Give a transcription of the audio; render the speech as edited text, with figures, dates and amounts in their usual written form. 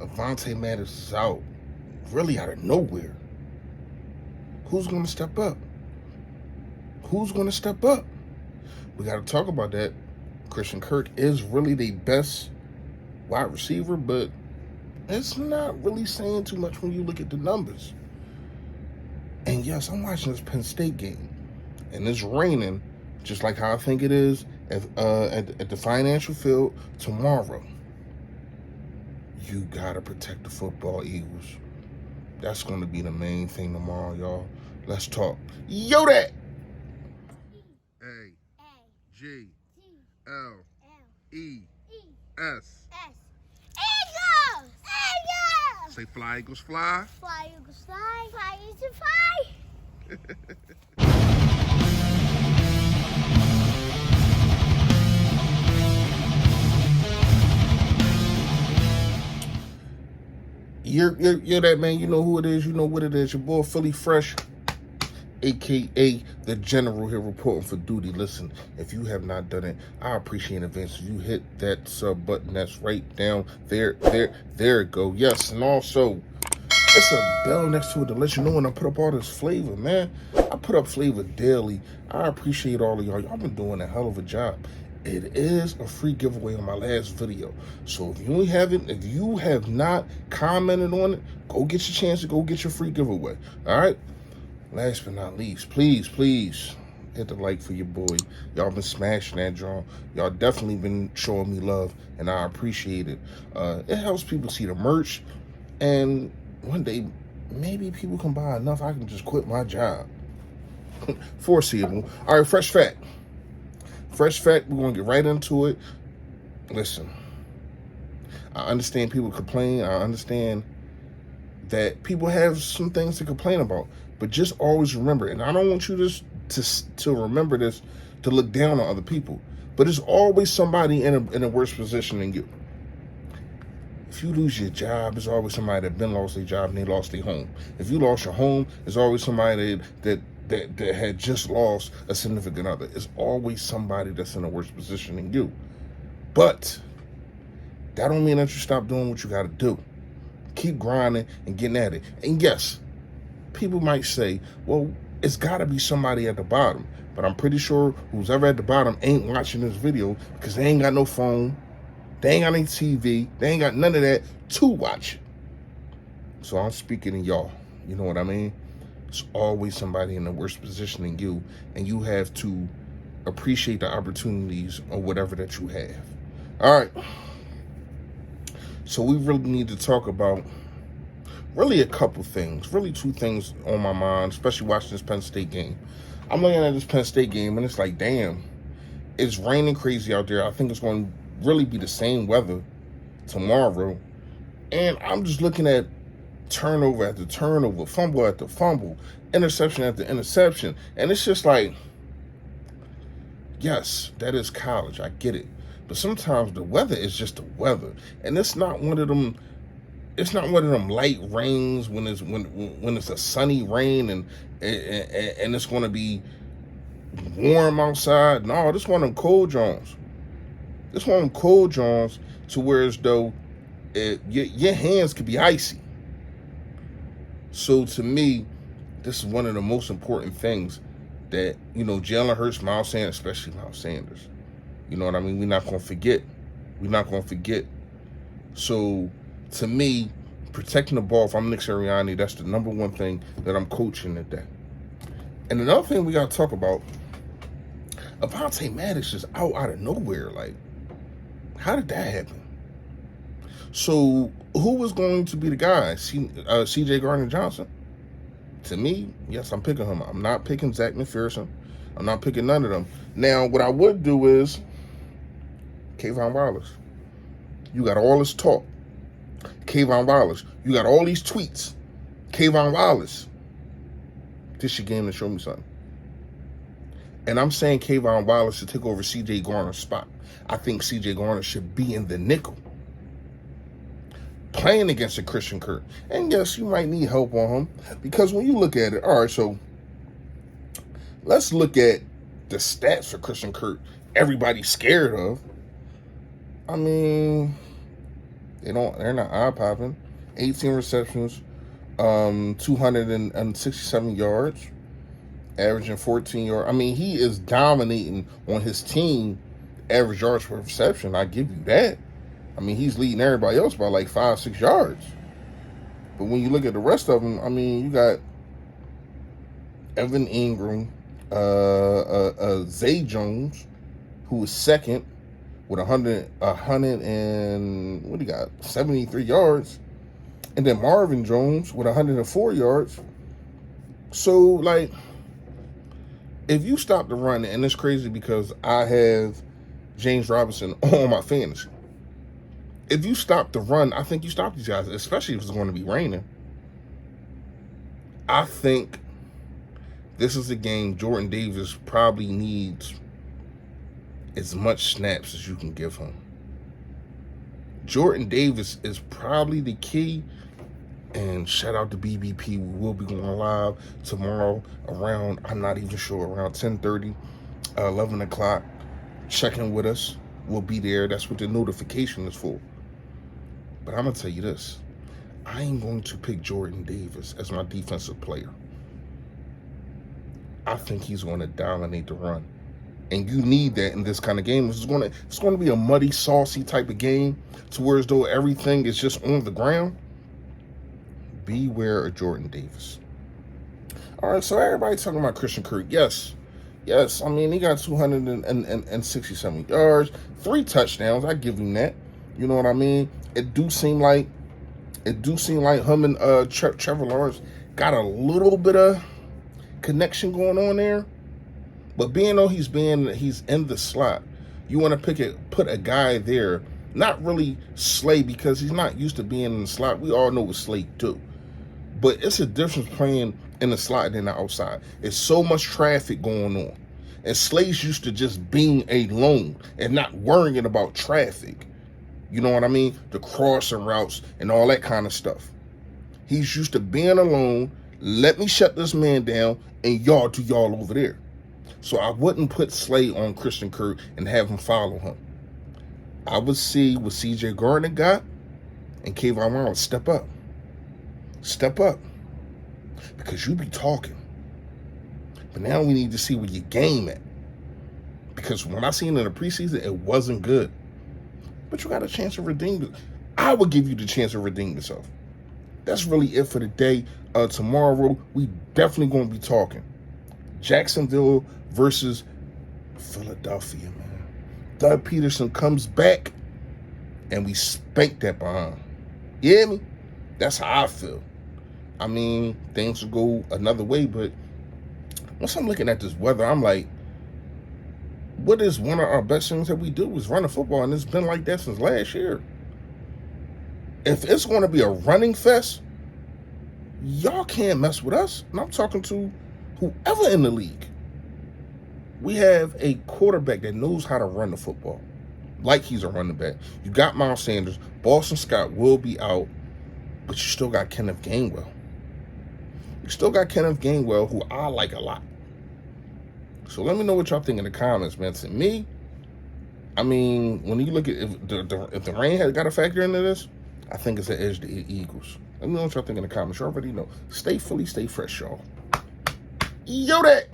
Avonte Maddox is out, really out of nowhere. Who's going to step up? Who's going to step up? We got to talk about that. Christian Kirk is really the best wide receiver, but it's not really saying too much when you look at the numbers. And yes, I'm watching this Penn State game, and it's raining, just like how I think it is at the financial field tomorrow. You got to protect the football, Eagles. That's going to be the main thing tomorrow, y'all. Let's talk. Yo, that! A-G-L-E-S. Eagles! Eagles! Say fly, Eagles, fly. Fly, Eagles, fly. Fly, Eagles, fly. You're that man. You know who it is. You know what it is. Your boy Philly Fresh, a.k.a. the General here reporting for duty. Listen, if you have not done it, I appreciate in advance if you hit that sub button that's right down there. There it go. Yes, and also, it's a bell next to it to let you know when I put up all this flavor, man. I put up flavor daily. I appreciate all of y'all. Y'all been doing a hell of a job. It is a free giveaway on my last video. So if you have not commented on it, go get your chance to go get your free giveaway. All right? Last but not least, please hit the like for your boy. Y'all been smashing that drum. Y'all definitely been showing me love, and I appreciate it. It helps people see the merch, and one day, maybe people can buy enough I can just quit my job. Foreseeable. All right, fresh fact. Fresh fact, we're going to get right into it. Listen, I understand people complain. I understand that people have some things to complain about. But just always remember, and I don't want you to remember this to look down on other people, but there's always somebody in a worse position than you. If you lose your job, there's always somebody that been lost their job and they lost their home. If you lost your home, there's always somebody that had just lost a significant other. It's always somebody that's in a worse position than you. But that don't mean that you stop doing what you got to do. Keep grinding and getting at it. And yes, people might say, well, it's got to be somebody at the bottom. But I'm pretty sure who's ever at the bottom ain't watching this video because they ain't got no phone. They ain't got any TV. They ain't got none of that to watch. So I'm speaking to y'all. You know what I mean? It's always somebody in a worse position than you, and you have to appreciate the opportunities or whatever that you have. All right. So we really need to talk about really a couple things, really two things on my mind, especially watching this Penn State game. I'm looking at this Penn State game, and it's like, damn, it's raining crazy out there. I think it's going to really be the same weather tomorrow. And I'm just looking at turnover after turnover, fumble after fumble, interception after interception. And it's just like, yes, that is college. I get it. But sometimes the weather is just the weather. And it's not one of them light rains when it's a sunny rain and it's going to be warm outside. No, this one of them cold Jones. This one of them cold Jones to where as though your hands could be icy. So to me, this is one of the most important things that, Jalen Hurts, Miles Sanders, especially Miles Sanders. You know what I mean? We're not going to forget. So to me, protecting the ball, if I'm Nick Sirianni, that's the number one thing that I'm coaching today. And another thing we got to talk about, Avonte Maddox is out of nowhere. Like, how did that happen? So who was going to be the guy? Cj Gardner-Johnson? To me, yes, I'm picking him. I'm not picking Zach McPherson. I'm not picking none of them. Now, what I would do is K'von Wallace. You got all this talk. K'von Wallace. You got all these tweets. K'von Wallace. This your game to show me something. And I'm saying K'von Wallace should take over C.J. Garner's spot. I think C.J. Garner should be in the nickel, playing against a Christian Kirk. And yes, you might need help on him because when you look at it, all right, so let's look at the stats for Christian Kirk everybody's scared of. I mean, They're not eye-popping. 18 receptions, 267 yards, averaging 14 yards. I mean, he is dominating on his team average yards per reception. I give you that. I mean, he's leading everybody else by like 5-6 yards. But when you look at the rest of them, I mean, you got Evan Ingram, Zay Jones, who was second with 73 yards, and then Marvin Jones with 104 yards. So, like, if you stop the run, and it's crazy because I have James Robinson on my fantasy. If you stop the run, I think you stop these guys, especially if it's going to be raining. I think this is a game Jordan Davis probably needs as much snaps as you can give him. Jordan Davis is probably the key. And shout out to BBP. We will be going live tomorrow around, I'm not even sure, around 10:30, 11 o'clock. Check in with us. We'll be there. That's what the notification is for. But I'm going to tell you this. I ain't going to pick Jordan Davis as my defensive player. I think he's going to dominate the run. And you need that in this kind of game. It's going to be a muddy, saucy type of game to where as though everything is just on the ground. Beware of Jordan Davis. All right, so everybody talking about Christian Kirk. Yes. I mean, he got 267 yards, 3 touchdowns. I give him that. You know what I mean? It do seem like him and Trevor Lawrence got a little bit of connection going on there. But being though he's in the slot, you want to put a guy there, not really Slay because he's not used to being in the slot. We all know what Slay do. But it's a difference playing in the slot than the outside. It's so much traffic going on. And Slay's used to just being alone and not worrying about traffic. You know what I mean? The crossing routes and all that kind of stuff. He's used to being alone. Let me shut this man down and y'all do y'all over there. So I wouldn't put Slay on Christian Kirk and have him follow him. I would see what CJ Gardner got and K'von Wallace step up. Step up. Because you be talking. But now we need to see where your game at. Because when I seen it in the preseason, it wasn't good. But you got a chance to redeem it. I would give you the chance to redeem yourself. That's really it for the day. Tomorrow, we definitely going to be talking Jacksonville versus Philadelphia, man. Doug Peterson comes back, and we spank that behind. You hear me? That's how I feel. I mean, things will go another way, but once I'm looking at this weather, I'm like, what is one of our best things that we do is run a football, and it's been like that since last year. If it's going to be a running fest, y'all can't mess with us. And I'm talking to whoever in the league. We have a quarterback that knows how to run the football, like he's a running back. You got Miles Sanders. Boston Scott will be out, but you still got Kenneth Gainwell. You still got Kenneth Gainwell, who I like a lot. So let me know what y'all think in the comments, man. To me, I mean, when you look at if the rain has got a factor into this, I think it's an edge to the Eagles. Let me know what y'all think in the comments. You already know. Stay fully, stay fresh, y'all. Yo, that.